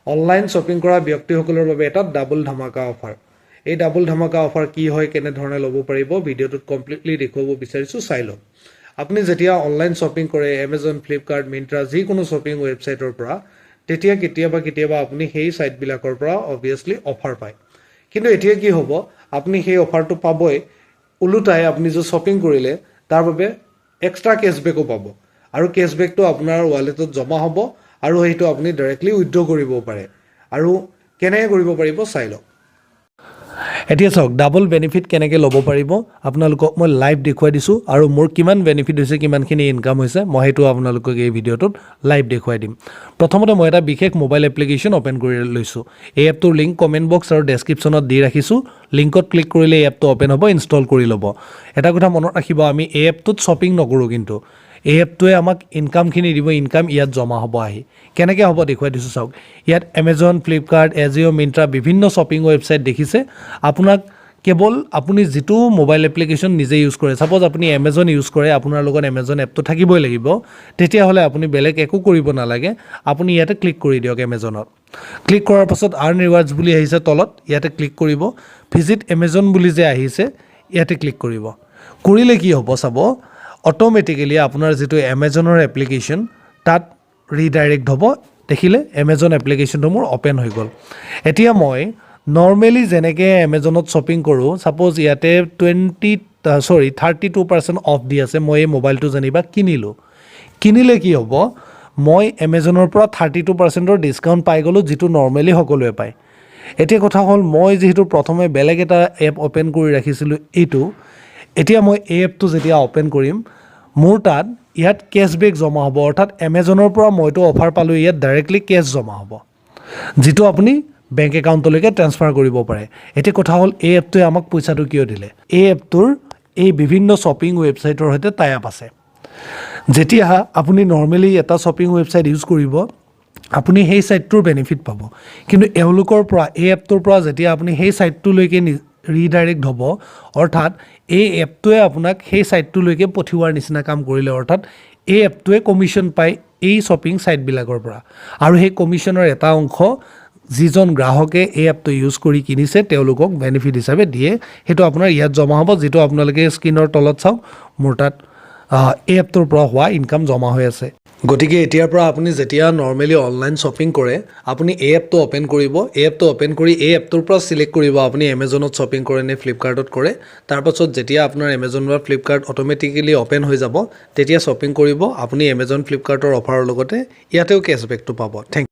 Online shopping কৰা ব্যক্তিসকলৰ বাবে এটা ডাবল ধামাকা অফাৰ। এই ডাবল ধামাকা অফাৰ কি হয়, কেনেধৰণে ল'ব পাৰিব, ভিডিঅ'টোত কমপ্লিটলি দেখুৱাব বিচাৰিছোঁ, চাই লওক। আপুনি যেতিয়া অনলাইন শ্বপিং কৰে এমেজন, ফ্লিপকাৰ্ট, মিন্ত্ৰা যিকোনো শ্বপিং ৱেবছাইটৰ পৰা, তেতিয়া কেতিয়াবা আপুনি সেই ছাইটবিলাকৰ পৰা অবভিয়াছলি অফাৰ পায়। কিন্তু এতিয়া কি হ'ব, আপুনি সেই অফাৰটো পাবই, ওলোটাই আপুনি যে শ্বপিং কৰিলে তাৰ বাবে এক্সট্ৰা কেছবেকো পাব। আৰু কেছবেকটো আপোনাৰ ৱালেটত জমা হ'ব আৰু সেইটো আপুনি ডাইৰেক্টলি উইথড্ৰ কৰিব পাৰে। আৰু কেনেকৈ কৰিব পাৰিব চাই লওক। এতিয়া চাওক ডাবল বেনিফিট কেনেকৈ ল'ব পাৰিব, আপোনালোকক মই লাইভ দেখুৱাই দিছোঁ আৰু মোৰ কিমান বেনিফিট হৈছে, কিমানখিনি ইনকাম হৈছে, মই সেইটো আপোনালোকক এই ভিডিঅ'টোত লাইভ দেখুৱাই দিম। প্ৰথমতে মই এটা বিশেষ মোবাইল এপ্লিকেশ্যন অ'পেন কৰি লৈছোঁ। এই এপটোৰ লিংক কমেণ্ট বক্স আৰু ডেছক্ৰিপশ্যনত দি ৰাখিছোঁ। লিংকত ক্লিক কৰিলে এই এপটো অ'পেন হ'ব, ইনষ্টল কৰি ল'ব। এটা কথা মনত ৰাখিব, আমি এই এপটোত শ্বপিং নকৰোঁ, কিন্তু এই এপটোৱে আমাক ইনকামখিনি দিব, ইনকাম ইয়াত জমা হ'ব আহি। কেনেকৈ হ'ব দেখুৱাই দিছোঁ চাওক। ইয়াত এমেজন, ফ্লিপকাৰ্ট, এজিঅ', মিন্ত্ৰা বিভিন্ন শ্বপিং ৱেবছাইট দেখিছে। আপোনাক কেৱল আপুনি যিটো মোবাইল এপ্লিকেশ্যন নিজে ইউজ কৰে, ছাপ'জ আপুনি এমেজন ইউজ কৰে, আপোনাৰ লগত এমেজন এপটো থাকিবই লাগিব, তেতিয়াহ'লে আপুনি বেলেগ একো কৰিব নালাগে। আপুনি ইয়াতে ক্লিক কৰি দিয়ক এমেজনত। ক্লিক কৰাৰ পাছত আৰ্ণ ৰিৱাৰ্ডছ বুলি আহিছে তলত, ইয়াতে ক্লিক কৰিব। ভিজিট এমেজন বুলি যে আহিছে, ইয়াতে ক্লিক কৰিব। কৰিলে কি হ'ব চাব, অট'মেটিকেলি আপোনাৰ যিটো এমেজনৰ এপ্লিকেশ্যন তাত ৰিডাইৰেক্ট হ'ব। দেখিলে এমেজন এপ্লিকেশ্যনটো মোৰ অ'পেন হৈ গ'ল। এতিয়া মই নৰ্মেলি যেনেকৈ এমেজনত শ্বপিং কৰোঁ, ছাপ'জ ইয়াতে 32% অফ দি আছে, মই এই মোবাইলটো যেনিবা কিনিলে কি হ'ব, মই এমেজনৰ পৰা 32% ডিছকাউণ্ট পাই গ'লোঁ, যিটো নৰ্মেলি সকলোৱে পায়। এতিয়া কথা হ'ল, মই যিহেতু প্ৰথমে বেলেগ এটা এপ অ'পেন কৰি ৰাখিছিলোঁ এইটো, এতিয়া মই এই এপটো যেতিয়া অ'পেন কৰিম, মোৰ তাত ইয়াত কেছবেক জমা হ'ব। অৰ্থাৎ এমেজনৰ পৰা মইতো অফাৰ পালোঁ, ইয়াত ডাইৰেক্টলি কেছ জমা হ'ব, যিটো আপুনি বেংক একাউণ্টলৈকে ট্ৰেন্সফাৰ কৰিব পাৰে। এতিয়া কথা হ'ল, এই এপটোৱে আমাক পইচাটো কিয় দিলে? এই এপটোৰ এই বিভিন্ন শ্বপিং ৱেবছাইটৰ সৈতে টাই আপ আছে। যেতিয়া আপুনি নৰ্মেলি এটা শ্বপিং ৱেবছাইট ইউজ কৰিব, আপুনি সেই ছাইটটোৰ বেনিফিট পাব। কিন্তু এওঁলোকৰ পৰা, এই এপটোৰ পৰা যেতিয়া আপুনি সেই ছাইটটোলৈকে ৰিডাইৰেক্ট হ'ব, অৰ্থাৎ এই এপটোৱে আপোনাক সেই ছাইটটোলৈকে পঠিওৱাৰ নিচিনা কাম কৰিলে, অৰ্থাৎ এই এপটোৱে কমিশ্যন পায় এই শ্বপিং ছাইটবিলাকৰ পৰা। আৰু সেই কমিশ্যনৰ এটা অংশ যিজন গ্ৰাহকে এই এপটো ইউজ কৰি কিনিছে তেওঁলোকক বেনিফিট হিচাপে দিয়ে। সেইটো আপোনাৰ ইয়াত জমা হ'ব, যিটো আপোনালোকে স্ক্ৰীনৰ তলত চাওক, মোৰ তাত এই এপটোৰ পৰা হোৱা ইনকাম জমা হৈ আছে। গতিকে এতিয়াৰ পৰা আপুনি যেতিয়া নৰ্মেলি অনলাইন শ্বপিং কৰে, আপুনি এই এপটো অ'পেন কৰিব। এই এপটো অ'পেন কৰি এই এপটোৰ পৰা ছিলেক্ট কৰিব আপুনি এমেজনত শ্বপিং কৰে নে ফ্লিপকাৰ্টত কৰে। তাৰপাছত যেতিয়া আপোনাৰ এমেজন বা ফ্লিপকাৰ্ট অট'মেটিকেলি অ'পেন হৈ যাব, তেতিয়া শ্বপিং কৰিব। আপুনি এমেজন, ফ্লিপকাৰ্টৰ অফাৰৰ লগতে ইয়াতেও কেছবেকটো পাব। Thank U.